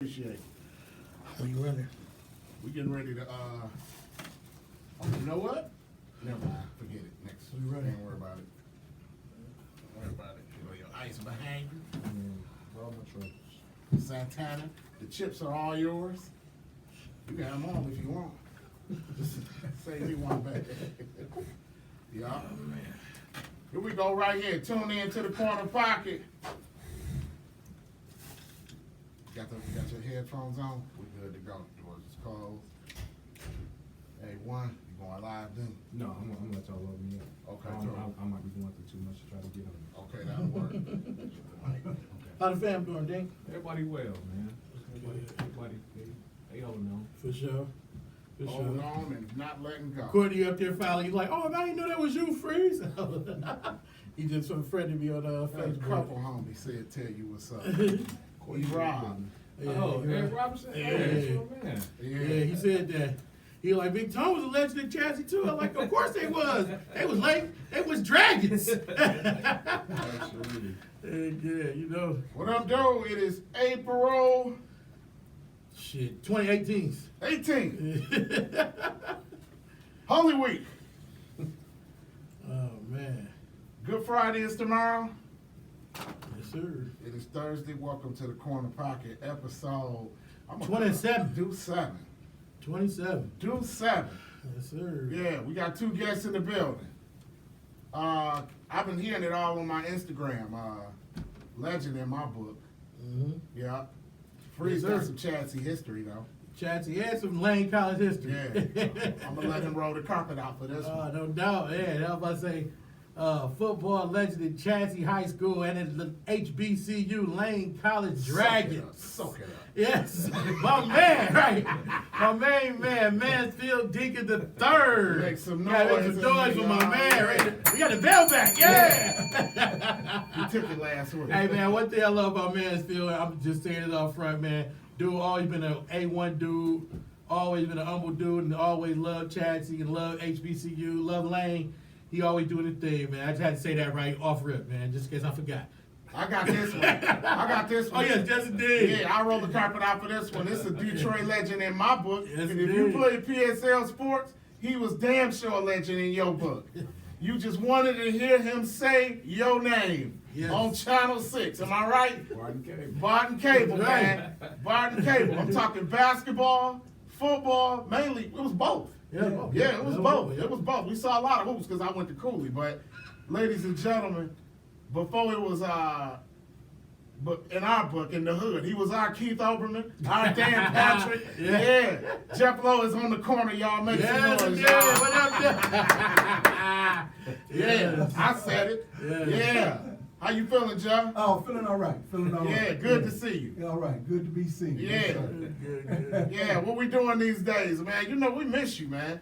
Appreciate it. Are you ready? We getting ready to, oh, you know what? Never mind, forget it, next. We ready? Don't worry about it. Don't worry about it. You know, your ice behind you, All my troubles. Santana, the chips are all yours. You got them all if you want. Just save me one back. Yeah. Oh, man. Here we go right here, tune in to the corner pocket. Got your headphones on? We good to go. Doors is closed. Hey, one, you going live then? No, I'm gonna let y'all love me. Okay, I might be going through too much to try to get on. Okay, that'll work. How the fam doing, Dink? Everybody well, man. Everybody, they holding on. For sure. For Holding sure. on and not letting go. Courtney up there finally, he's like, oh, I didn't know that was you, Freeze. He just friended me on A Facebook. couple homies said tell you what's up. Courtney Rob. Yeah, Oh, yeah. Eric Robinson? Yeah. Oh, that's your man. Yeah, he said that. He like, Big Tom was a legend in Chadsey too. I'm like, of course they was. They was late. They was dragons. Absolutely. Yeah, you know. What up, dude? It is April Shit, 2018. 18th. Holy Week. Oh, man. Good Friday is tomorrow. Yes, sir. It is Thursday. Welcome to the Corner Pocket episode. 27. Do 7. 27. Do 7. Yes, sir. Yeah, we got 2 guests in the building. I've been hearing it all on my Instagram. Legend in my book. Mm-hmm. Yeah. Freeze Yes, got sir. some Chadsey history though. Chadsey had some Lane College history. Yeah. I'm gonna let him roll the carpet out for this one. No doubt. Yeah, I was about to say, football legend at Chadsey High School and at the HBCU Lane College Dragons. Soak it up. Yes, my man, right? My main man, Mansfield Dinkins III. Make some Gotta noise. make some noise for my in the man. Right? We got the bell back, yeah. You took it last week. Hey man, one thing I love about Mansfield, I'm just saying it up front, man. Dude, always been an A1 dude, always been an humble dude, and always loved Chadsey and loved HBCU, loved Lane. He always doing his thing, man. I just had to say that right off rip, man, just in case I forgot. I got this one. Oh yes, yes indeed. Yeah, I rolled the carpet out for this one. This is a Detroit legend in my book. Yes, and if you indeed. played PSL sports, he was damn sure a legend in your book. You just wanted to hear him say your name Yes. on Channel 6. Am I right? Barden Cable. Barden Cable, Right. man. Barden Cable. I'm talking basketball, football, mainly. It was both. Yeah, Yeah, it was both. It was both. We saw a lot of hoops because I went to Cooley. But, ladies and gentlemen, before it was, but in our book, in the hood, he was our Keith Oberman, our Dan Patrick. Yeah. Jeff Lowe is on the corner, y'all. Make Yes, some noise, yeah. y'all. What up, Jeff? Yeah, I said it. Yeah. Yeah. How you feeling, Jeff? Oh, feeling all right. Feeling all right. Yeah, good to see you. Yeah, all right. Good to be seen. Yeah. Yes, sir. Good. Yeah, what we doing these days, man? You know, we miss you, man.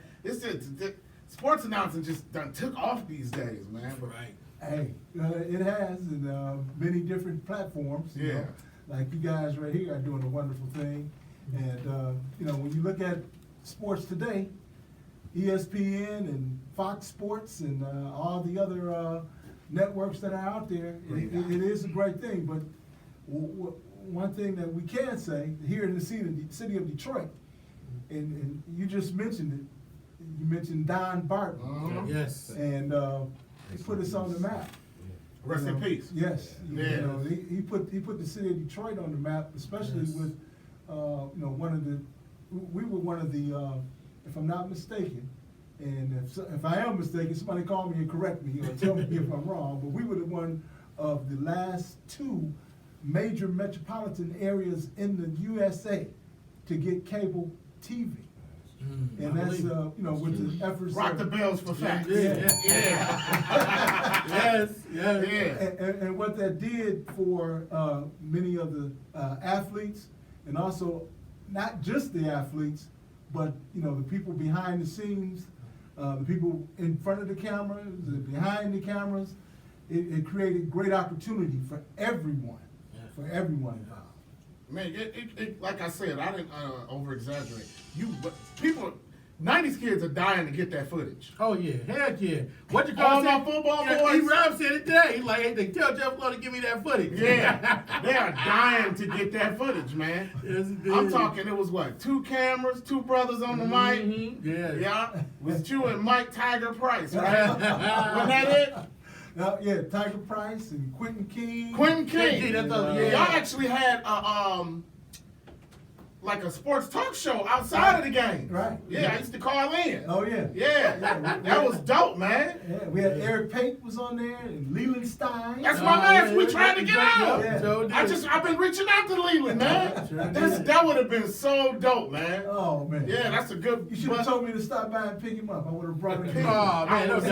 Sports announcing just done took off these days, man. But Right. Hey, it has in many different platforms. You Yeah. know, like you guys right here are doing a wonderful thing. And, you know, when you look at sports today, ESPN and Fox Sports and all the other networks that are out there, it is a great thing. But one thing that we can say here in the city of Detroit, and you just mentioned it, you mentioned Don Barton. Uh-huh. Yes. And he put us on the map. Rest You in know, peace. Yes. Yeah. You know, he put the city of Detroit on the map, especially Yes. with you know, we were one of the if I'm not mistaken, and if I am mistaken, somebody call me and correct me or tell me if I'm wrong, but we were the one of the last 2 major metropolitan areas in the USA to get cable TV. And that's, you know, with the efforts Rock of, the bells for facts. Yeah. Yes. Yes. Yeah. and what that did for many of the athletes, and also not just the athletes, but you know, the people behind the scenes, the people in front of the cameras, the behind the cameras. It created great opportunity for everyone, involved. Man, it like I said, I didn't over exaggerate. But people, 90s kids are dying to get that footage. Oh yeah, heck yeah. What you All call my football boys. E-Rob said it today. He's like, hey, they tell Jeff Lowe to give me that footage. Yeah, they are dying to get that footage, man. Yes, it I'm is. talking, it was what, 2 cameras, 2 brothers on the mic? Mhm, yeah. Yeah, was you and Mike Tiger Price, right? Wasn't that it? Now, yeah, Tiger Price and Quentin King. Quentin Quentin King, King. that's all- Y'all yeah. actually had like a sports talk show outside of the game. Right. Yeah, I used to call in. Oh yeah. Yeah, that was dope, man. Yeah, we had Eric Pate was on there and Leland Stein. That's my man. We yeah, tried to get out. yeah, sure did. I've been reaching out to Leland, man. Sure did. That would have been so dope, man. Oh man. Yeah, that's a good. You should have told me to stop by and pick him up. I would have brought him. Oh, man, I would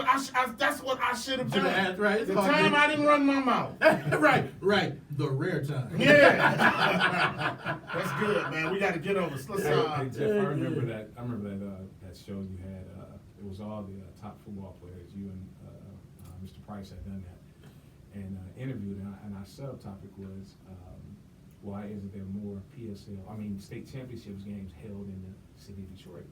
that say, that's what I should have Should've done. asked, right, it's The hard time to- I didn't run my mouth. right. The rare time. Yeah. That's good, man. We got to get over. Let's Hey, Jeff, I remember that. That show you had. It was all the top football players. You and Mr. Price had done that, and interviewed. And our subtopic was why isn't there more state championships games held in the city of Detroit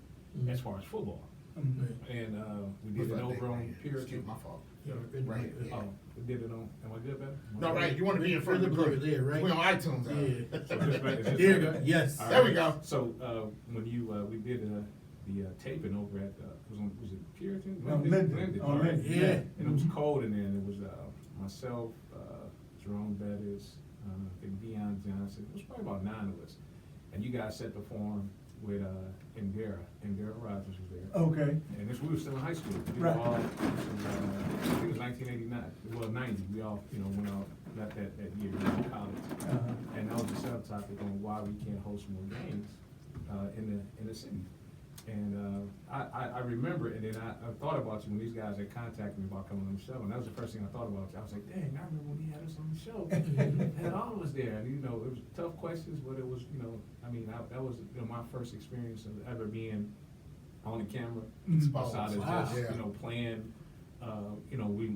as far as football? And we did it over on Puritan. Excuse my fault. Right. Oh, we did it on. Am I good, better? No, right. You want to be in front of the group. There, right? We on iTunes. Yeah. So just let- just There you let- go. Yes. All There we go. So when we did the taping over at was it Puritan? No, Linden. Oh, all right. Linden, yeah. And it was cold in there, and it was myself, Jerome Bettis, I think Deion Johnson. It was probably about 9 of us, and you guys set the form with Indira Rogers was there. Okay. And we were still in high school. We Right. were all, I think it was 1989. Well, 90. We all, went out that year in college. And that was the subtopic on why we can't host more games in the city. And I remember, and then I thought about you when these guys had contacted me about coming on the show, and that was the first thing I thought about you. I was like, dang, I remember when he had us on the show. And all of us there, and it was tough questions, but it was, that was my first experience of ever being on the camera, outside of Wow. just, Yeah. playing.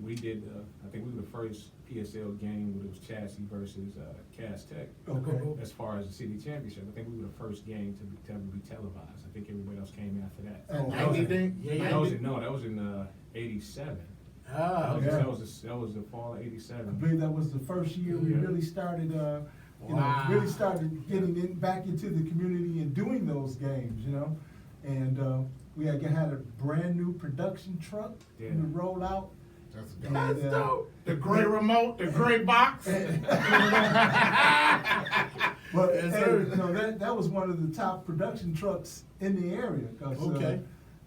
We did, I think we were the first PSL game where it was Chadsey versus Cass Tech. Okay. As far as the city championship, I think we were the first game to ever be televised. I think everybody else came after that. Oh, That was 90 in- thing? Yeah, That was in '87. Ah, okay. That was the fall of I '87. believe that was the first year we Yeah. really started, Wow. really started getting back into the community and doing those games, And we had a brand new production truck Yeah. to roll out. That's And, dope. That's dope. The gray remote, the gray box. But Yes, hey, sir. that was one of the top production trucks in the area. 'Cause, Okay.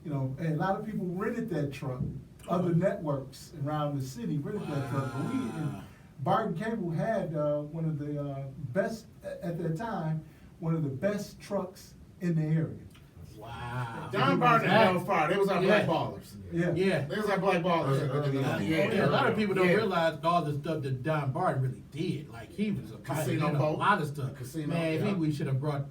and a lot of people rented that truck. Other networks around the city rented that truck. But and Barden Cable had one of the best at that time, one of the best trucks in the area. Wow. Don Barton and Hellfire, they was our black Yeah. ballers. Yeah. Yeah. They was our black ballers. Yeah, a lot of people don't Yeah. realize all the stuff that Don Barton really did. Like he was a Casino pioneer, boat. a lot of stuff. Casino, man, yeah. he should have brought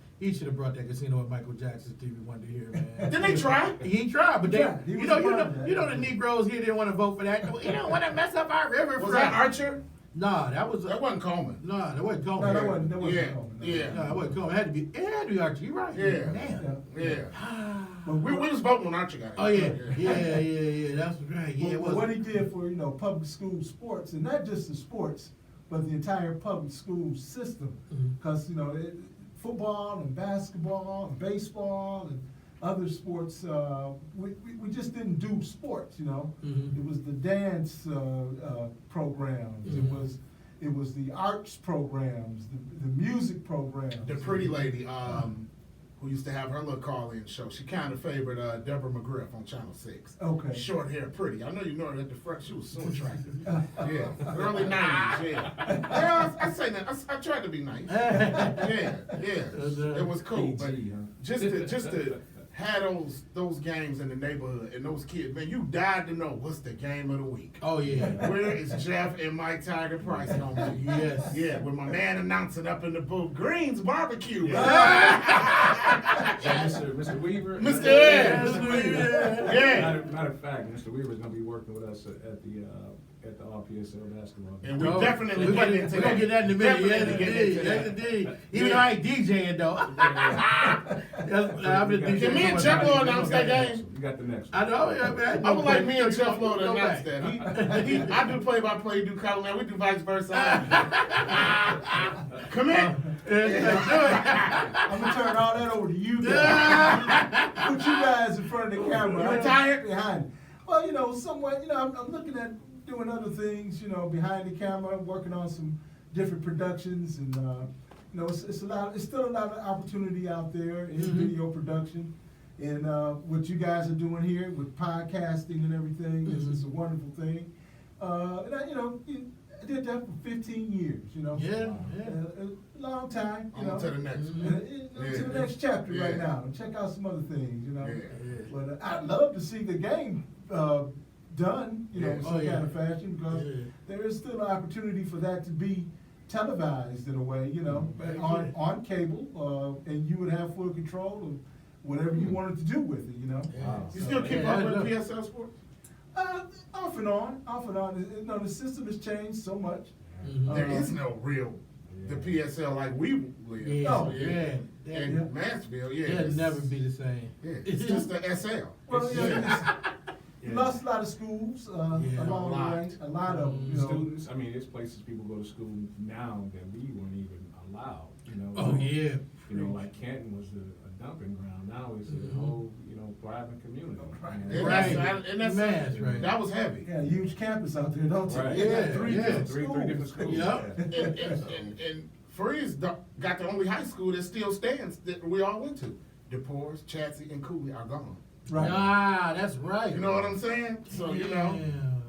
that casino with Michael Jackson Stevie Wonder here, man. Didn't they try? He tried, but He tried. He was a part of that. the Negroes here didn't want to vote for that. You don't want to mess up our riverfront. Was that Archer? Nah, that was That wasn't Coleman. Nah, that wasn't Coleman. No, that wasn't Yeah, Coleman, no. yeah. No, that wasn't Coleman. It had to be Archie. You're right. Yeah. Damn. Yeah. But We was voting when Archer got it. Oh yeah. That's right. Yeah, it But was. what he did for public school sports, and not just the sports, but the entire public school system, Mhm. because football and basketball and baseball and other sports, we just didn't do sports. Mhm. It was the dance programs. Mhm. It was the arts programs, the music programs. The pretty lady, who used to have her little call-in show, she kind of favored Deborah McGriff on Channel 6. Okay. Short hair, pretty. I know you know her at the front. She was so attractive. Yeah. Early 90s, yeah. Yeah, I say that. I tried to be nice. Yeah. It was cool. But PG, huh? just to have those games in the neighborhood and those kids, man, you died to know what's the game of the week. Oh yeah. Where is Jeff and Mike Tiger Price gonna be? Yes. Yeah, with my man announcing up in the booth, Green's Barbecue. Mr. Weaver. Mr. Yeah, Ed. Mr. Weaver. Yeah. Matter of fact, Mr. Weaver is going to be working with us at the at the RPSL basketball game. And we definitely we're getting into gonna that. get that in a minute. Yes, Definitely getting indeed. into Yes, that. indeed. Even though I ain't DJing though. I've been Can DJing me and so Jeff much. Lowe announce that game? You got the next I one. know, yeah, man. I would like me and Jeff Lowe to Go announce back. that. I do play-by-play, do color, man. We do vice versa. Come in. I'm gonna turn all that over to you guys. Put you guys in front of the camera. You retired? Behind. Well, somewhat, I'm looking at doing other things, behind the camera, working on some different productions, and it's still a lot of opportunity out there in video production, and what you guys are doing here with podcasting and everything is a wonderful thing. And I did that for 15 years, Yeah. a long time, On to the next one. to the next chapter right Yeah. now, and check out some other things, Yeah. But I'd love to see the game done, Yeah. in some Oh, yeah. kind of fashion, because Yeah. there is still an opportunity for that to be televised in a way, Very on cable, and you would have full control of whatever you wanted to do with it, Wow. You still keep Yeah, up I with know. PSL sports? Off and on. The system has changed so much. There is no real, the PSL like we live. Yeah, Oh, yeah. In Mansfield, yeah. It'll it's- never be the same. Yeah, it's just the SL. Well, It's yeah, just- you lost a lot of schools along the way. A lot of them, Students, I mean, there's places people go to school now that we weren't even allowed, Oh, yeah. Like Canton was a dumping ground. Now it's a whole, thriving community. And Right. that's Mass, right. that was heavy. Yeah, huge campus out there, don't you? Right. Yeah, Three yeah. different schools. Yep. And Freeze got the only high school that still stands that we all went to. DePores, Chadsey, and Cooley are gone. Right. Ah, that's right. You know what I'm saying? So, Yeah.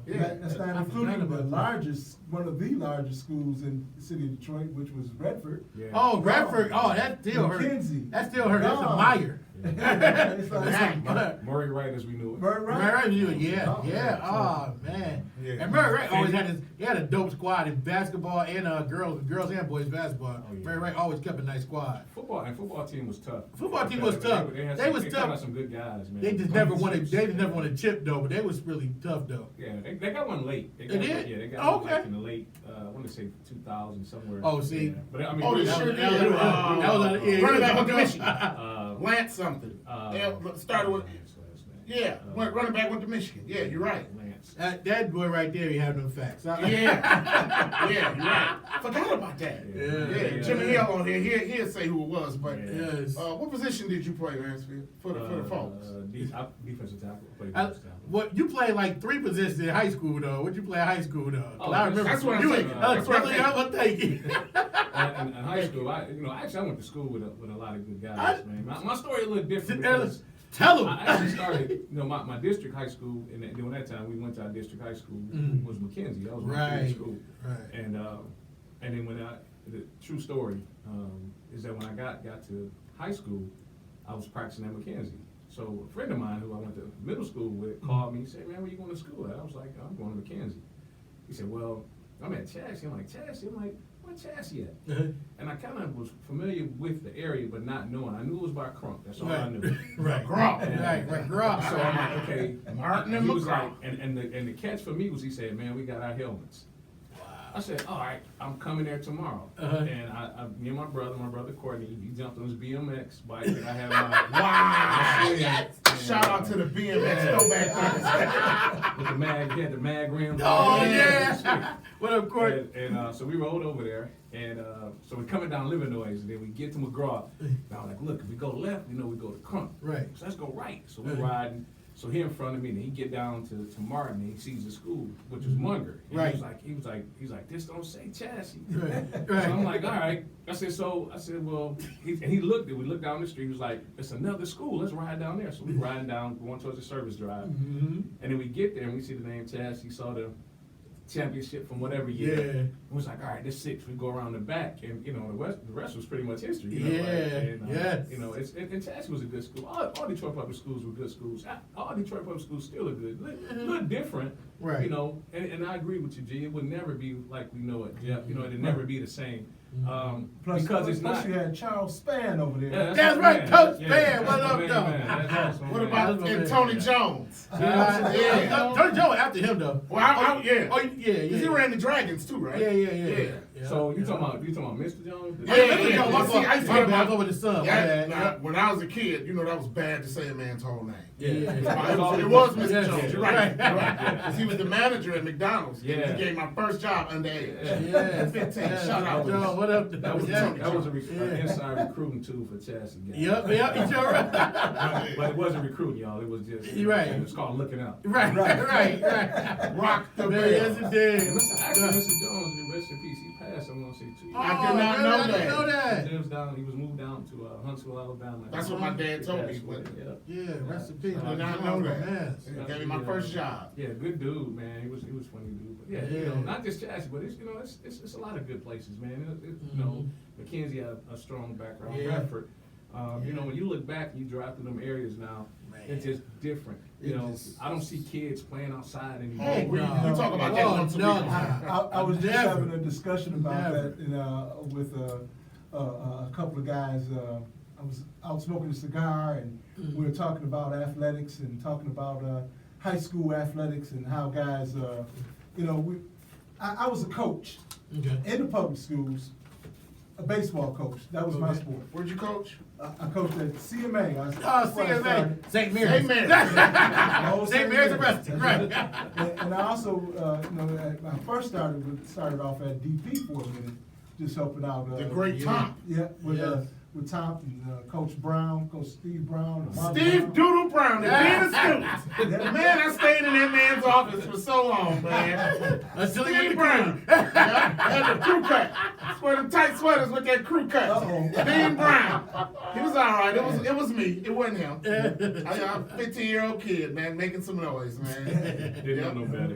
That's not I including forgot the about that. largest, one of the largest schools in the city of Detroit, which was Redford. Yeah. Oh, Bradford. Oh, that still hurt. McKenzie. That still hurt. That's a Gone. Meyer. It's like, Murray Wright as we knew it. Bert Right, Wright. right, yeah, Oh, yeah. Oh man. Yeah. And Murray Wright always he had a dope squad in basketball and girls and boys basketball. Oh, yeah. Murray Wright always kept a nice squad. Football team was tough. Football team was tough. They was They tough. got some good guys, man. They just never won a chip though, but they was really tough though. Yeah, they got one late. They They got, did? Yeah, they got Oh, one okay. like in the late, I want to say 2000 somewhere. Oh, see? Yeah. But I mean, Oh, they that sure was- did. That was Running back went to Michigan. Uh, Lance something. Started with, Lance last name. yeah, running back went to Michigan. Yeah, you're right. Lance. That boy right there, he had them facts. Yeah, yeah, you're right. Forgot about that. Yeah. Jimmy Hill on here. He'll say who it was, but Yeah. Yes. what position did you play, Mansfield? For the folks. Defensive tackle. Played I, defensive tackle. what you played like 3 positions in high school though? What you play in high school though? 'Cause Oh, I remember that's what I'm you saying. that's what I'm thinking. In high school, I went to school with a lot of good guys, man. My story a little different because Tell I him. actually started, my district high school, and during that time we went to our district high school was McKenzie. That was my favorite Right. school. Right. And then the true story is that when I got to high school, I was practicing at McKenzie. So a friend of mine who I went to middle school with called me and said, "Man, where you going to school at?" I was like, "I'm going to McKenzie." He said, "Well, I'm at Chadsey." I'm like, "Chadsey?" I'm like, "Where Chadsey at?" And I kind of was familiar with the area, but not knowing. I knew it was by Crunk. That's all I knew. Right. Grump. Right. Grump. So I'm like, okay. Martin and He was McCraw. like, and the catch for me was he said, "Man, we got our helmets." I said, "All right, I'm coming there tomorrow." Uh-huh. And me and my brother Courtney, he jumped on his BMX bike, and I had my Wow. yeah. Shout out to the BMX throwback. with the mag rims. Oh yeah. What up, Court? And so we rode over there, and so we're coming down Livernois, and then we get to McGraw. And I was like, "Look, if we go left, we know we go to Crump. Right. So let's go right." So we're riding. So he in front of me, and he get down to Martin, and he sees the school, which is Munger. And Right. He was like, "This don't say Chadsey." Right. So I'm like, "All right." I said, "Well," and he looked. We looked down the street. He was like, "It's another school. Let's ride down there." So we riding down, going towards the service drive, Mm-hmm. and then we get there, and we see the name Chadsey. Saw the championship from whatever year. Yeah. It was like, all right, this 6. We go around the back, and the rest was pretty much history. Yeah, yes. And Chadsey was a good school. All Detroit public schools were good schools. All Detroit public schools still are good. A little different, Right. And I agree with you, G. It would never be like we know it, Jeff. It'd never be the same. Plus, because it's plus not. you had Charles Spann over there. Yeah, That's my right, man. Coach Yeah, Spann, that's what my up, man, though? man. That's my What man. about Yeah. and Tony Jones? Yeah. Tony Joe after him though. Well, yeah. Oh, yeah. Because he ran the Dragons too, right? Yeah. So you talking about Mr. Jones? Yeah. See, I used to hear about over the sun. Yeah, now, when I was a kid, you know that was bad to say a man's whole name. Yeah. It was Mr. Yeah. Jones. You're right. Because he was the manager at McDonald's. Yeah. He gave my first job underage. Yeah. 15. Shout out. Joe, what up? That was Yeah. an inside recruiting tool for Chadsey guys. Yep, you're right. But it wasn't recruiting, y'all. It was just You're right. It was called looking out. Right. Rock the Man, bell. yes, it did. Actually, Mr. Jones, rest in peace, he passed. I'm gonna say 2 years. I did not know I didn't know that. He was moved down to Huntsville, Alabama. That's what my dad told me. He passed away, But yeah. Yeah, rest in peace. I did not know that. Man. He gave me my first job. Yeah, good dude, man. He was funny dude. But yeah, you know, not just Chadsey, but it's a lot of good places, man. You know, McKenzie had a strong background. Yeah. Bradford. You know, when you look back and you drive through them areas now, it's just different. You know, I don't see kids playing outside anymore. Hey, we talk about that once a week. I was just Never. having a discussion about Never. that with a couple of guys. I was out smoking a cigar, and we were talking about athletics and talking about high school athletics and how guys, you know, I was a coach in the public schools, a baseball coach. That was my sport. Where'd you coach? I coached at CMA. CMA. St. Mary's. St. Mary's. Oh, St. Mary's arrested, That's right. And I also, you know, when I first started off at DP for a minute, just helping out. The great Tom. Yeah, Yes. with Tom and Coach Brown, Coach Steve Brown. and Mark Steve Brown. Doodle Brown, the dean of Yeah. students. Man, I stayed in that man's office for so long, man. Until he went Steve to Brown. Yeah, had the crew cut. Swear them tight sweaters with that crew cut. Uh-oh. Dean Brown. He was all right. It was me. It wasn't him. I'm a 15-year-old kid, man, making some noise, man. Didn't know no better.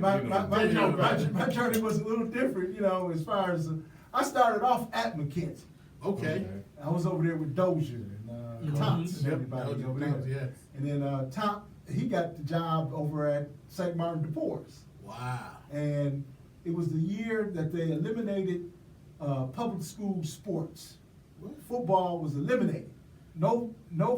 My journey was a little different, you know, as far as I started off at McKenzie. Okay. I was over there with Dozier and Thompson and Yep, everybody Dozier, over there. Thompson, yes. And then Tom, he got the job over at St. Martin de Porres. Wow. And it was the year that they eliminated public school sports. Football was eliminated. No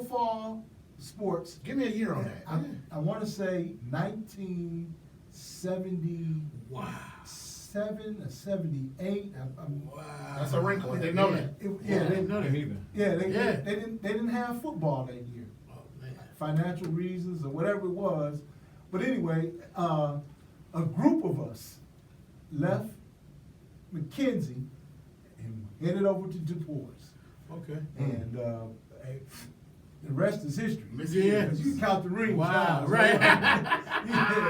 fall sports. Give me a year on that. I want to say 1970. Wow. 7 or 78. Wow. That's a wrinkle. They know that. Yeah, They know that. either. yeah, Yeah. they didn't have football that year, Oh, man. financial reasons or whatever it was. But anyway, a group of us left McKenzie and headed over to DePorres. Okay. And the rest is history. Yeah. Because you can count the rings. Wow, now. right.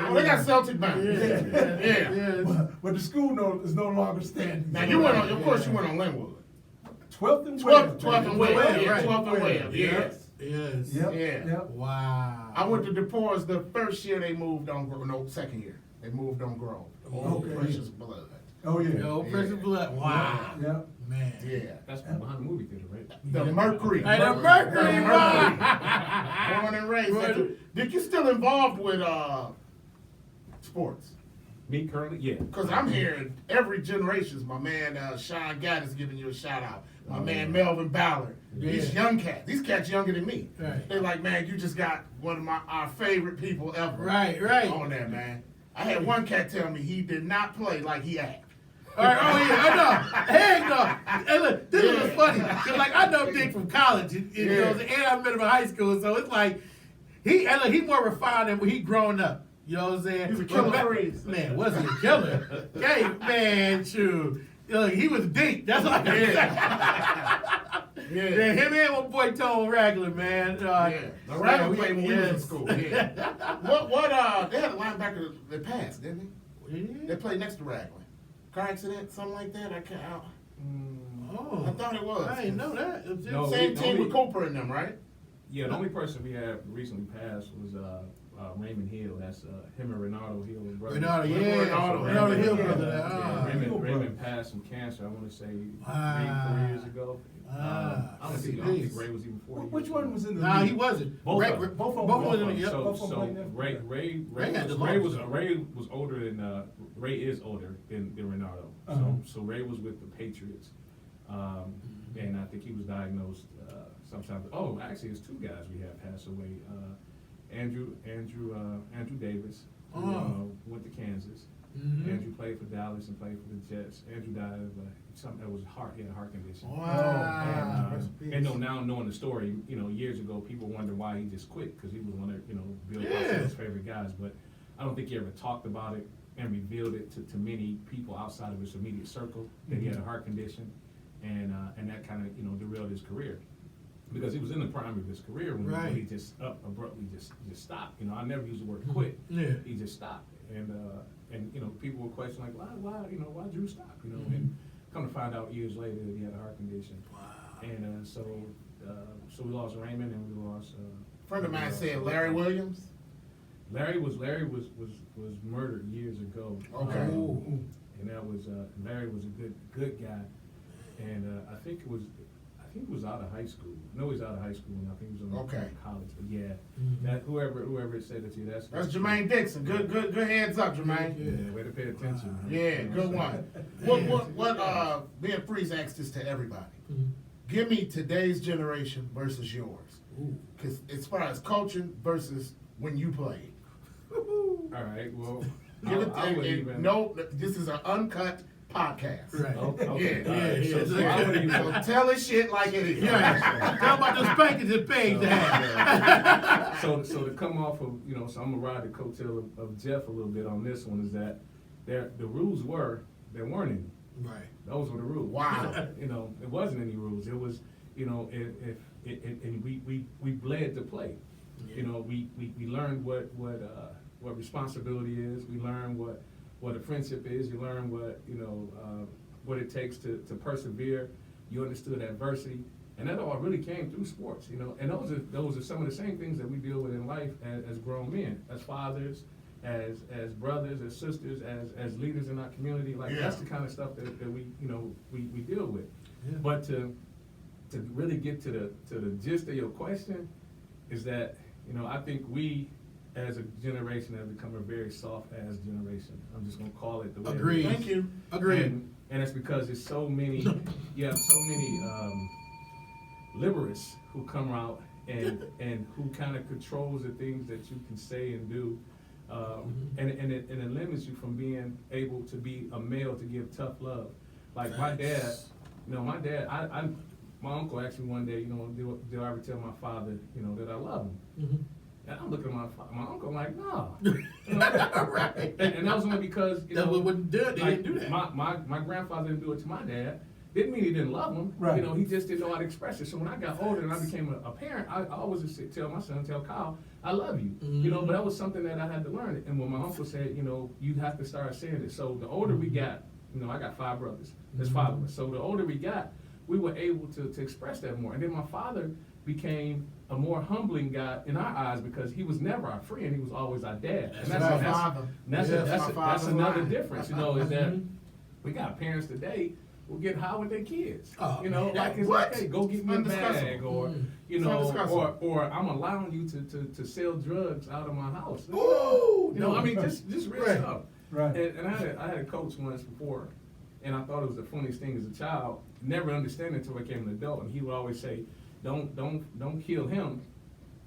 Well, they got Celtic bound. Yeah. But the school is no longer standing. Now, you went on, of course, you went on Linwood. 12th and Webb. 12th and Webb. Webb, Yeah, right. 12th and Webb. Yes. Yes. Yep, Yeah. yep. Wow. I went to DePorres the first year they moved on Grove. No, second year. They moved on Grove. Oh, Okay. Precious blood. Oh, yeah. Yo, Precious Blood. Wow. Yep. Man. Yeah. That's from behind the movie theater, right? The Mercury. Hey, the Mercury, Born and raised. Right. Did you still involved with sports? Me currently, yeah. Because I'm hearing every generation's my man Sean Gaddis giving you a shout out. My man Melvin Ballard. These Yeah. young cats. These cats younger than me. Right. They like, man, you just got one of our favorite people ever. Right. On there, man. I had one cat tell me he did not play like he acted. All right, oh yeah, I know. Heck no. Hey, look, this was funny. Cause like I know Dick from college, you know, and I met him in high school, so it's like he more refined than when he grown up. You know what I'm saying? He's a killer But freeze. man, was he a killer? Hey, man, shoot. He was deep. That's what I Yeah. Yeah, him and my boy Tone Ragler, man. Yeah. The Ragler we- played when we was in yes. school. Yeah. What they had a linebacker that passed, didn't they? Yeah. They played next to Ragler. Car accident, something like that. I Oh. thought it was. I didn't know that. It was just- No. Same the team only- with Cooper in them, right? Yeah, the only person we have recently passed was Raymond Hill. That's him and Renardo Hill, his brother. Renardo, yeah. Renardo, Renardo Hill, yeah. brother. Yeah, Ah. Raymond passed from cancer. I want to say 3-4 years ago. Ah. I don't think Ray was even 40 Which years one old. was in the Nah, league? he wasn't. Both Ray- of them. Both of them. Both was in the So, Both of them so played there. Ray had the Ray longest. was older than Ray is older than Renardo. Uh-huh. So Ray was with the Patriots. And I think he was diagnosed sometime. Oh, actually, it's two guys we have passed away. Andrew Davis, who went to Kansas. Andrew played for Dallas and played for the Jets. Andrew died of something that was he had a heart condition. Wow. And now knowing the story, years ago, people wonder why he just quit, because he was one of, Bill Russell's favorite guys. But I don't think he ever talked about it and revealed it to many people outside of his immediate circle that he had a heart condition, and that kind of, derailed his career. Because he was in the prime of his career when he just abruptly just stopped. I never use the word quit. Yeah. He just stopped. And people would question like, why Drew stop? And come to find out years later that he had a heart condition. Wow. And so we lost Raymond, and we lost. A friend of mine said Larry Williams. Larry was murdered years ago. Okay. And that was Larry was a good guy, and I think he was out of high school. No, he's out of high school, and I think he was in college. But yeah, that whoever said it to you, that's Jermaine Dixon. Good heads up, Jermaine. Yeah, way to pay attention. Yeah, good one. What Ben Freeze asked this to everybody. Give me today's generation versus yours. Because as far as coaching versus when you played. All right, well, no, this is an uncut podcast. Right. Okay. Yeah. So I would even So tell us shit like it is. Yeah. How about the spankings that pays that? So to come off of, so I'm gonna ride the coattail of Jeff a little bit on this one, is that the rules there weren't any. Right. Those were the rules. Wow. It wasn't any rules. It was, and we bled to play. Yeah. We learned what responsibility is. We learned what a friendship is. You learn what it takes to persevere. You understood adversity, and that all really came through sports. And those are some of the same things that we deal with in life as grown men, as fathers, as brothers, as sisters, as leaders in our community. That's the kind of stuff that we deal with. Yeah. But to really get to the gist of your question is that I think we as a generation have become a very soft-ass generation. I'm just gonna call it the way. Agreed. Thank you. Agreed. And it's because there's so many. You have so many liberists who come out and who kind of controls the things that you can say and do, and it limits you from being able to be a male to give tough love. Like my dad, my uncle actually one day, did I ever tell my father, that I love him? And I'm looking at my uncle like, no. Right. And that was only because They didn't do that. My grandfather didn't do it to my dad. Didn't mean he didn't love him. Right. He just didn't know how to express it. So when I got older and I became a parent, I always just tell my son, tell Kyle, I love you. But that was something that I had to learn. And when my uncle said, you have to start saying it. So the older we got, I got 5 brothers. There's 5 of us. So the older we got, we were able to express that more. And then my father became a more humbling guy in our eyes because he was never our friend. He was always our dad. That's another difference, is that we got parents today who get high with their kids. Like, hey, go get me a bag, or or I'm allowing you to sell drugs out of my house. Ooh, just real stuff. Right. And I had a coach once before, and I thought it was the funniest thing as a child, never understanding until I became an adult. And he would always say, don't kill him,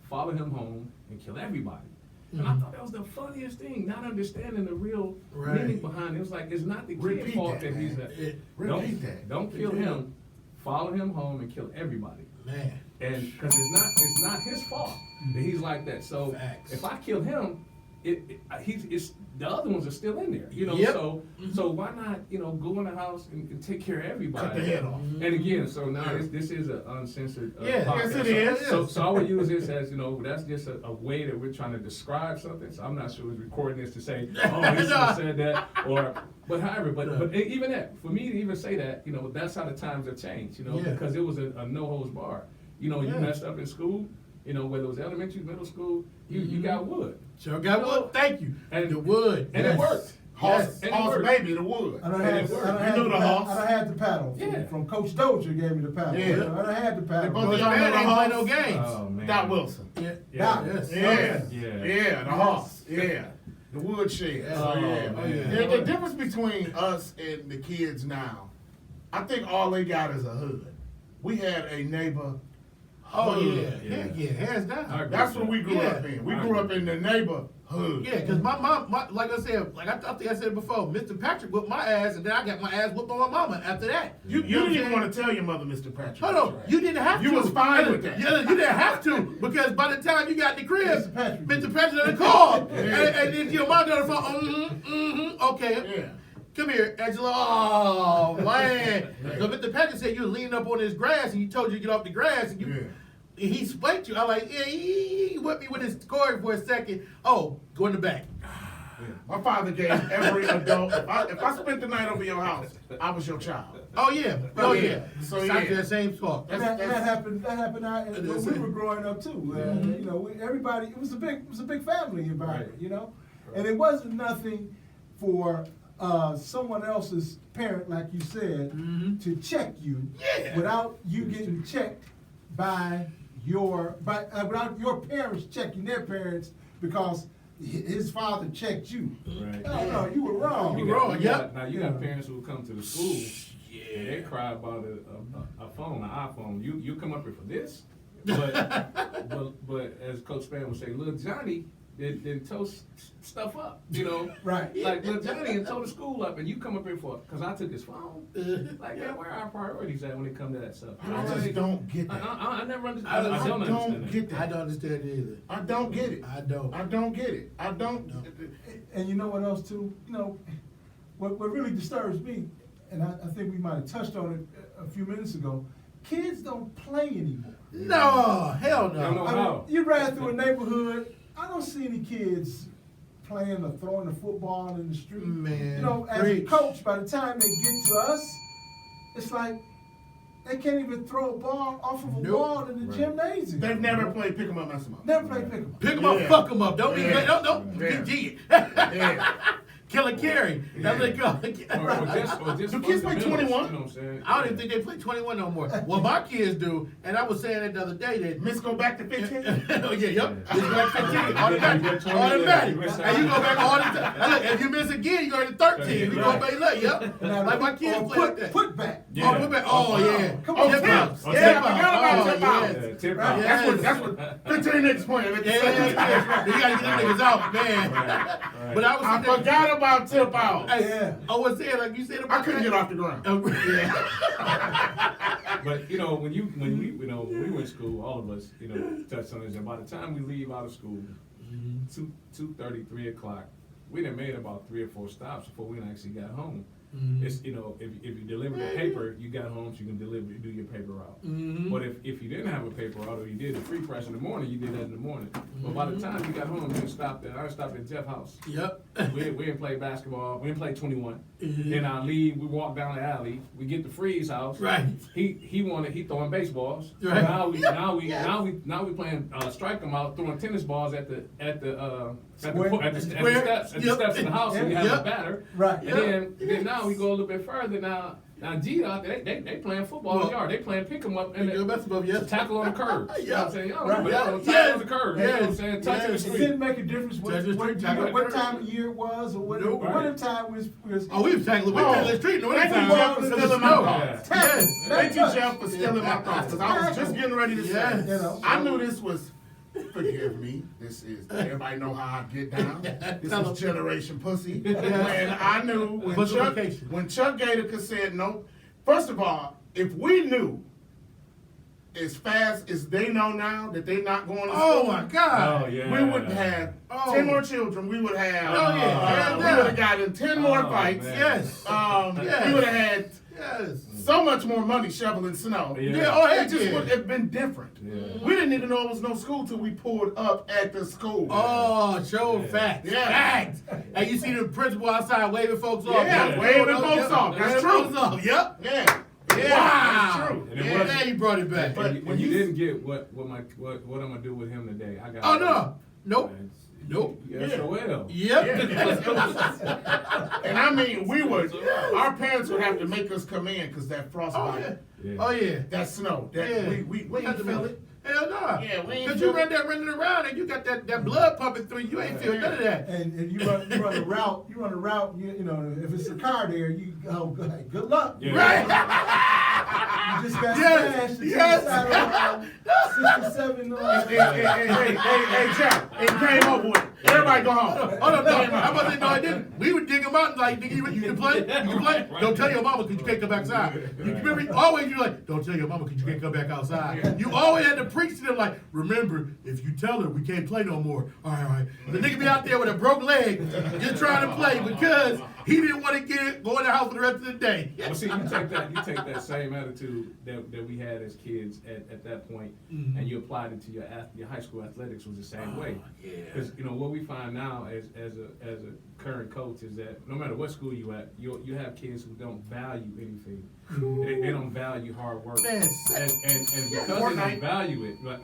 follow him home, and kill everybody. And I thought that was the funniest thing, not understanding the real meaning behind it. It was like, it's not the kid's fault that he's don't kill him, follow him home, and kill everybody. Man. And because it's not his fault that he's like that. So Facts. if I kill him, the other ones are still in there, So why not, go in the house and take care of everybody? Cut the head off. And again, so now this is an uncensored Yes, podcast. it is. So I would use this as, that's just a way that we're trying to describe something. So I'm not sure who's recording this to say, oh, he should have said that, but however, but even that, for me to even say that, that's how the times have changed, because it was a no holds bar. You messed up in school, whether it was elementary, middle school, you got wood. Sure got wood. Thank you. And the wood. And it worked. Horse baby, the wood. I had the paddle. From Coach Dozier gave me the paddle. Yeah. I done had the paddle. Both of Man, y'all know the ain't play horse? no games. Oh, man. Doc Wilson. Doc. The horse. Yeah. The woodshed. Oh, man. The difference between us and the kids now, I think all they got is a hood. We had a neighbor. Oh yeah, hood. heck yeah, hands I down. agree. That's what we grew Yeah. up in. We grew up in the neighborhood. Yeah, because my mom, like I said, like I think I said before, Mr. Patrick whipped my ass, and then I got my ass whooped by my mama after that. You know what didn't I'm even saying? want to tell your mother, Mr. Patrick. Hold on, you didn't have to. You was fine with that. Yeah, you didn't have to, because by the time you got in the crib, Mr. Patrick. Mr. Patrick done called, and then your mom done the phone, okay. Yeah. Come here, Angela. Oh, man. So Mr. Patrick said you were leaning up on his grass, and he told you to get off the grass, and he spiked you. I'm like, yeah, he whipped me with his cord for a second. Oh, go in the back. My father gave every adult. If I spent the night over your house, I was your child. Oh, yeah. Oh, yeah. So, So, yeah. yeah. That same spot. And that happened out when we were growing up too. You know, everybody. It was a big family environment. Right. You know, and it wasn't nothing for someone else's parent, like you said, to check you without you getting checked by without your parents checking their parents because his father checked you. Right. No, you were wrong. You wrong, got, yep. Now you got parents who come to the school and they cry about a phone, an iPhone. You come up here for this, but as Coach Span would say, little Johnny did tow stuff up, you know. Right. Like little Johnny and tow the school up, and you come up here for because I took his phone. Like, man, where are our priorities at when it comes to that stuff? You know, I just don't get that. I never understand. I don't understand get that. that. I don't understand it either. I don't get it. I don't. I don't get it. I don't. No. And you know what else too? You know, what really disturbs me, and I think we might have touched on it a few minutes ago. Kids don't play anymore. No, hell They don't know no. how. You ride through a neighborhood, I don't see any kids playing or throwing the football in the street. Man, You know, as preach. a coach, by the time they get to us, it's like they can't even throw a ball off of a Nope. wall in the Right. gymnasium. They've never played pick 'em up, mess 'em up. Never played pick 'em up. Pick them up, Yeah. fuck them up. Don't Yeah. be, don't Yeah. G. Yeah. Kill and carry. That's what they call it. Or just Do kids play fundamentals, 21? You know what I'm saying? I don't even think they play 21 no more. Well, my kids do, and I was saying it the other day that. Miss go back to 15. Oh yeah, yep. Yeah. You go back to 15, You automatic, get 20, automatic. you miss And you go back all the time. And look, if you miss again, you go to 13. You go Right. back late, yep. Like my kids Or play like that. put back. Yeah. Oh, put back. Oh yeah. Come on, Tip tip. outs. Oh, Tip tip outs. out. Forgot about Oh, tip outs. yeah. Yeah, tip Right. out. Yeah. That's what 15 niggas playing. Yeah, yeah. You gotta get them niggas out, man. Right. But I was I sitting there- forgot about tip out. Hey, Yeah. I was saying, like you said about I couldn't that. get off the ground. But you know, when we went to school, all of us, you know, touched on this. And by the time we leave out of school, 2:30, 3 o'clock, we done made about 3 or 4 stops before we actually got home. It's, you know, if you deliver the paper, you got home, so you can do your paper route. But if you didn't have a paper route, or you did a free press in the morning, you did that in the morning. But by the time you got home, I stopped at Jeff's house. Yep. We didn't play basketball. We didn't play 21. Then I leave. We walk down the alley. We get to Free's house. Right. He throwing baseballs. So Right. now we playing strike 'em out, throwing tennis balls at the steps of the house. So we have Yep. a batter. Right. And then now we go a little bit further. Now G out there, they playing football in the yard. They playing pick 'em up and Good basketball, yes. tackle on the curb. You know what I'm saying? Y'all Right. remember that one? Yes. Tackle on the curb. You know what I'm Yes. saying? Touch in the Yes. It street. didn't make a difference Judge the street, tackle what the time of year it was or what Nope. what time was Oh, we was tackling the street. No, Thank you, time. Jeff, for stealing my No. thoughts. Yes. Thank you, Jeff, for stealing my thoughts. Because I was just getting ready to say, Yes. You know. I knew this was, forgive me, this is, everybody know how I get down. This Tell is 'em. Generation Pussy. And I knew Pussification. when Chuck Gator said no, first of all, if we knew as fast as they know now that they're not going to school, Oh my God. Oh yeah. we would have Oh. 10 more children. We would have, Oh, yeah. we Yeah. would have gotten 10 more Oh, fights. man. Yes. Yes. We would have had Yes. so much more money shoveling snow. Yeah. Yeah. Oh, It heck just yeah. would have been different. Yeah. We didn't even know it was no school till we pulled up at the school. Oh, show Yeah. facts. Yeah. Facts. And you see the principal outside waving folks off. Yeah, Yep. waving Yep. folks off. That's Waving true. folks off. Yep. Yeah. Yeah. Wow. That's true. And it Yeah. wasn't- Yeah, you brought it back. But And when you you- didn't get what I'm gonna do with him today. I got. Oh no. Nope. Nope. Yes, Yeah. I will. Yep. Yeah, it was- and I mean, our parents would have to make us come in because that frostbite. Oh, yeah. Yeah. Oh yeah. That snow. That Yeah. we Had ain't to feel make it. Hell no. Yeah, we ain't Cause feel you run it. there running around and you got that blood pumping through you. Ain't feel none of that. And you run a route. You run a route. You know, if it's a car there, you go. Good luck. Yeah. Right. You just got Yes, smashed. And yes. you decided 67. Hey, Jeff, it came over with. Everybody go home. Hold on, no, I wasn't no, I didn't. We would dig them out and like, nigga, you can play? You can play? Don't tell your mama because you can't come back outside. You remember, always you're like, don't tell your mama because you can't come back outside. You always had to preach to them like, remember, if you tell her we can't play no more, all right. The nigga be out there with a broke leg just trying to play because he didn't want to go in the house for the rest of the day. Well, see, you take that same attitude that we had as kids at that point, and you applied it to your high school athletics was the same way. Because what we find now as a current coach is that no matter what school you at, you have kids who don't value anything. They don't value hard work, Man, and because they don't value it, like,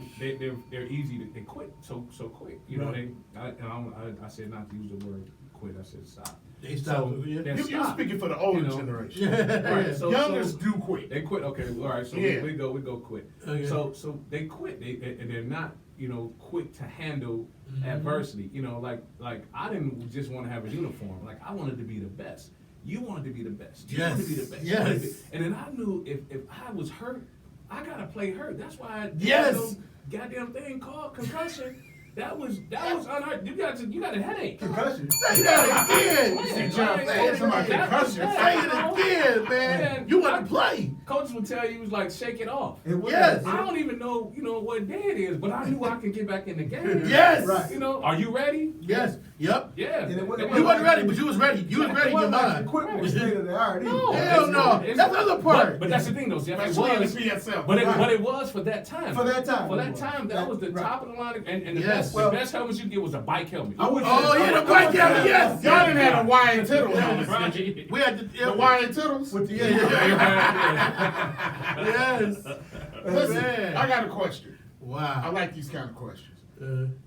they're easy to they quit so quick. I said not to use the word quit. I said stop. They stop. they're You're stop. speaking for the older You know? generation. Right, so- Youngers do quit. They quit. Okay, all right. So Yeah. we go quit. Okay. So they quit. And they're not quick to handle adversity. Like I didn't just want to have a uniform. Like I wanted to be the best. You wanted to be the best. You wanted to be the best. Yes. And then I knew if I was hurt, I gotta play hurt. That's why I did Yes. no goddamn thing called concussion. That was unheard. You got a headache. Concussion. Say that again. Man, John, like, say somebody that was concussion. bad, Say it again, man. You want to play. Coaches would tell you, like, shake it off. It was. Yes. I don't even know, what day it is, but I knew I could get back in the game. Yes. Right. Are you ready? Yes. Yep. Yeah. And it wasn't- You wasn't ready, but you was ready. You was ready in your mind. Equipment was state of the art. No. Hell no. It's- That's the other part. But that's the thing, though, Jeff. It Especially in was, the PSL. but Right. it was for that time. For that time. For that time, that was the Right. top of the line, and the Yes. best, Well- the best helmets you could get was a bike helmet. I would Oh, say- yeah, the bike helmet, yes. Y'all didn't have a Wyatt Tittle helmet. Right. We had The Wyatt Tittles. With the Yes. Listen, Man. I got a question. I Wow. like these kind of questions.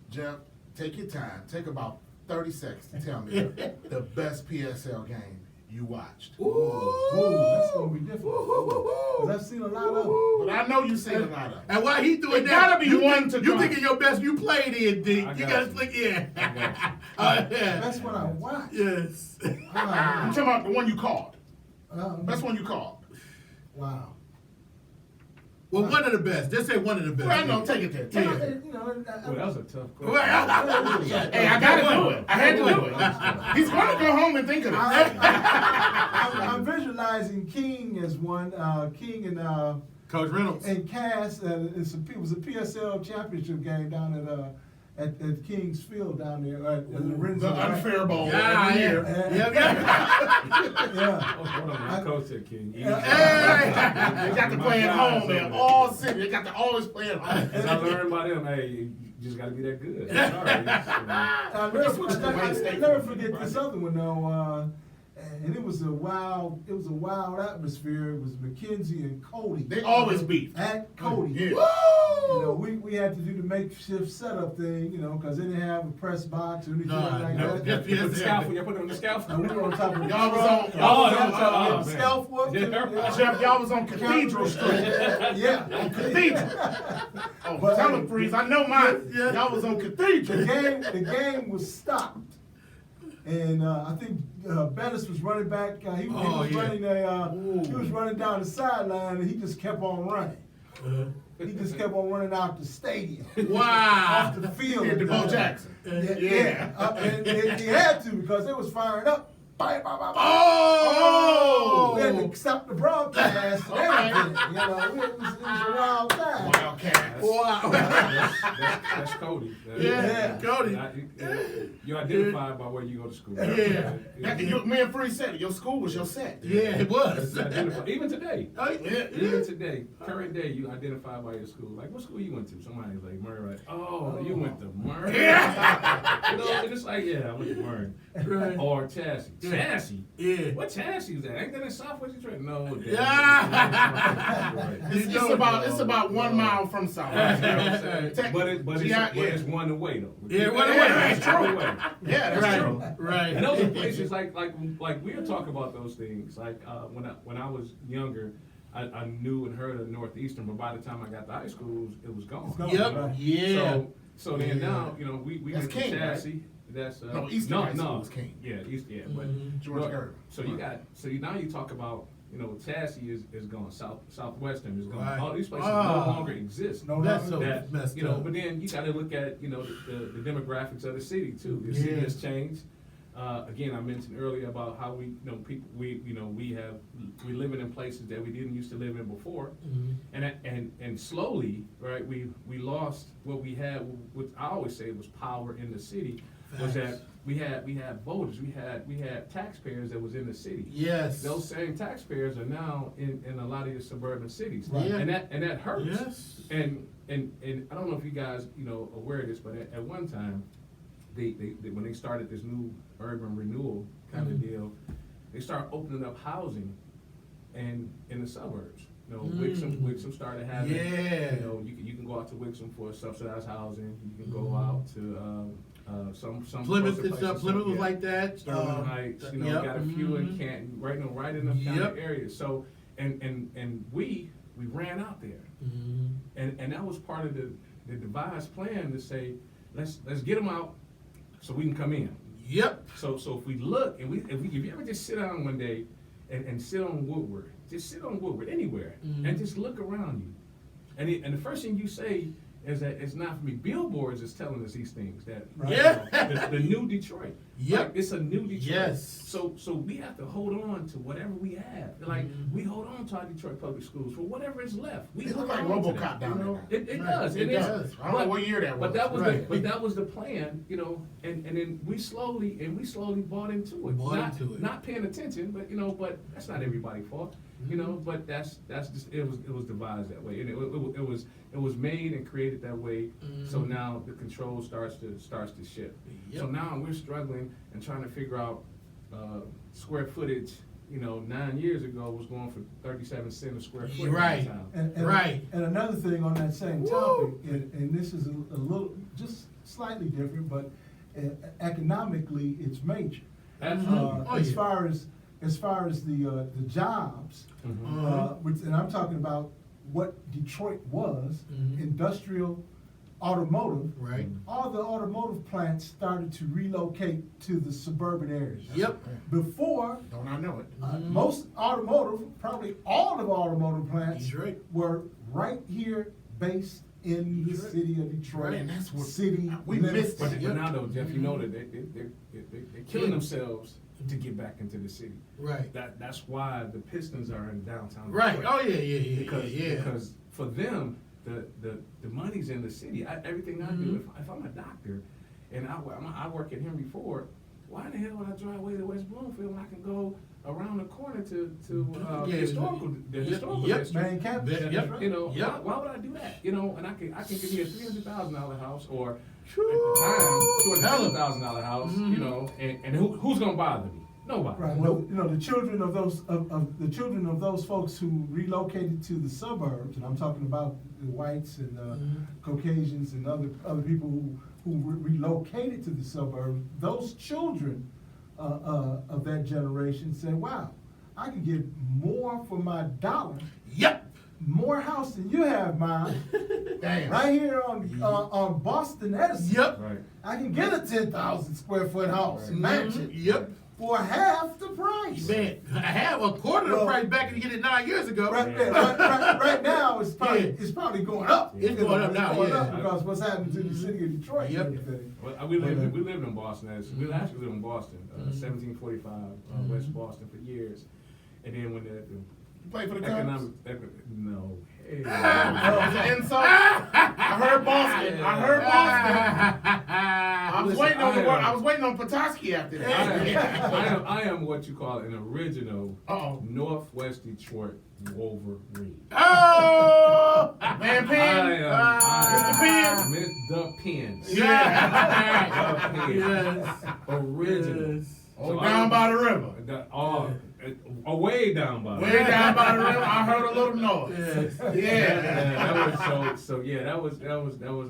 Jeff, take your time. Take about 30 seconds to tell me the best PSL game you watched. Ooh, that's gonna be different. 'Cause I've seen a lot of them. But I know you seen a lot of them. And while he doing It that, gotta be you one think, to you come. thinking your best you played in, D. I You got gotta you. think, yeah. I got you. Yeah. That's what I watch. Yes. I'm talking about the one you called. Um, That's one you called. Wow. Well, one of the best. Just say one of the best. Well, I know, take it there. Take Yeah. it. You know, Well, that was a tough question. Well, Hey, I gotta do it. I had to do it. He's gonna go home and think of it. I'm visualizing King as one. King and Coach Reynolds. Cass. It was a PSL championship game down at King's Field down there at Lorenzo. The unfair bowl. Yeah, every yeah. year. Yeah. Yeah. Hold on, my coach said King. They got to play at home, man. All city. They got to always play at home. As I learned by them, hey, you just gotta be that good. Sorry. I'll never forget this other one though, and it was a wild atmosphere. It was McKenzie and Cody. They always beat. At Cody. Yeah. You know, we had to do the makeshift setup thing, because they didn't have a press box or anything like no, that. just- You put the scalpel. You put it on the scalpel. And we were on top of Y'all was on- Oh, y'all was on- man. scalp whoop. Jeff, y'all was on Cathedral Street. Yeah. Cathedral. Oh, But- tell him, Freeze. I know mine. Yeah. Y'all was on Cathedral. The game was stopped, and I think Bettis was running back. He was running down the sideline, and he just kept on running. He just kept on running out the stadium, Wow. off the field. Yeah, DeBo Jackson. Yeah. And he had to because they was firing up. Bang, bang, bang, bang. Oh! We had to stop the broadcast. And everything, it was a wild time. Wildcats. Wow. That's Cody. Yeah, Cody. You identify by where you go to school. Yeah. Me and Freeze said it. Your school was your set. Yeah, it was. Even today. Oh, yeah. Even today, current day, you identify by your school. Like, what school you went to? Somebody's like, Murray, right? Oh, you went to Murray? Yeah. And it's like, yeah, I went to Murray. Right. Or Chadsey. Chadsey? Yeah. What Chadsey is that? Ain't that in Southwest Detroit? No. damn. Yeah. It's about 1 mile from South. But it's one away, though. Yeah, one away. That's That's true. away. Yeah, that's true. Right. And those are places like we'll talk about those things. Like when I was younger, I knew and heard of Northeastern, but by the time I got to high school, it was gone. It's gone. Yep. Right. Yeah. So then now, you know, we That's went to King, right? Chadsey. That's No, Eastern High School was King. Yeah, but George but- Gervin. So you got now you talk about, you know, Chadsey is gone, Southwestern is gone. Right. All these places Ah. no longer exist. No, That's so That, messed you know, up. but then you got to look at, you know, the demographics of the city too. The city Yeah. has changed. Again, I mentioned earlier about how we, you know, people, we living in places that we didn't used to live in before, and slowly, right, we lost what we had. What I always say was power in the city. Was Facts. that we had voters, we had taxpayers that was in the city. Yes. Those same taxpayers are now in a lot of your suburban cities, Right. Yeah. and that hurts. Yes. And I don't know if you guys, you know, aware of this, but at one time, they when they started this new urban renewal kind of deal, they started opening up housing in the suburbs. You know, Wixom started having, Yeah. you know, you can go out to Wixom for subsidized housing. You can go out to some Plymouth closer and places. stuff. Plymouth was Yeah. like that. Sterling Heights, you know, yep. got a few in Canton, right enough kind Yep. of areas. So, and we ran out there, and that was part of the devised plan to say, let's get them out so we can come in. Yep. So if we look and if you ever just sit down one day and sit on Woodward, just sit on Woodward anywhere and just look around you, and the first thing you say is that it's not for me. Billboards is telling us these things that Yeah. the new Detroit. Yep. Like, it's a new Detroit. Yes. So we have to hold on to whatever we have. Like we hold on to our Detroit public schools for whatever is left. We It hold look like on to RoboCop that, down you know? there. It Right. does. It It is. does. I don't know what year that But was. that was Right. but that was the plan, you know, and then we slowly bought into it. Not paying attention, but you know, but that's not everybody's fault. You know, but that's just it was devised that way, and it was made and created that way. So now the control starts to shift. Yep. So now we're struggling and trying to figure out square footage. You know, 9 years ago was going for 37 cents a square foot. Right. in town. And Right. And another thing on that same topic, and this is a little, just slightly different, but economically, it's major. Absolutely. Oh, As yeah. far as the jobs, and I'm talking about what Detroit was, industrial, automotive. Right. All the automotive plants started to relocate to the suburban areas. Yep. Before, Don't I know it? most automotive, probably all of automotive plants Detroit. were right here based in the Detroit. city of Detroit. Right, and that's what city we limits. missed But, it. but now though, Jeff, you know that they're killing themselves to get back into the city. Right. That's why the Pistons are in downtown. Right. Detroit. Oh yeah. Because for them, the money's in the city. Everything I do, if I'm a doctor and I work at Henry Ford, why in the hell would I drive way to West Bloomfield when I can go around the corner to the historical Yep. district? Main campus. Yep. You know, Yep. why would I do that? You know, and I can give me a $300,000 house, or at the time $250,000 house. You know, and who's gonna bother me? Nobody. Right. Well, you know, the children of those folks who relocated to the suburbs, and I'm talking about the whites and Caucasians and other people who relocated to the suburbs. Those children of that generation said, "Wow, I can get more for my dollar." Yep. More house than you have, Mom. Damn. Right here on Boston Edison. Yep. Right. I can get a 10,000 square foot house and match it Yep. for half the price. Man, I have a quarter of the Well, price back and you get it 9 years ago. Right now, it's probably going up. It's going up now, It's going yeah. up because what's happening to the city of Detroit. Yep. and everything. Well, we lived in Boston. We actually lived in Boston, 1745 West Boston for years, and then when the You play for the Cubs? no. Hey. Oh, was it insult? I heard Boston. I was waiting on the word. I was waiting on Petoskey after that. I am what you call an original Uh-oh. Northwest Detroit Wolverine. Oh! Man, Penn. Mr. Penn. The Pins. Yeah. The Pins. Yes. Original. Yes. Oh, down by the river. Way down by the Way down by the river. I heard a little noise. Yes. Yeah. That was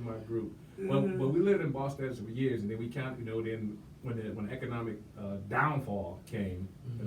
my group. But we lived in Boston for years, and then we kind of, then when the economic downfall came,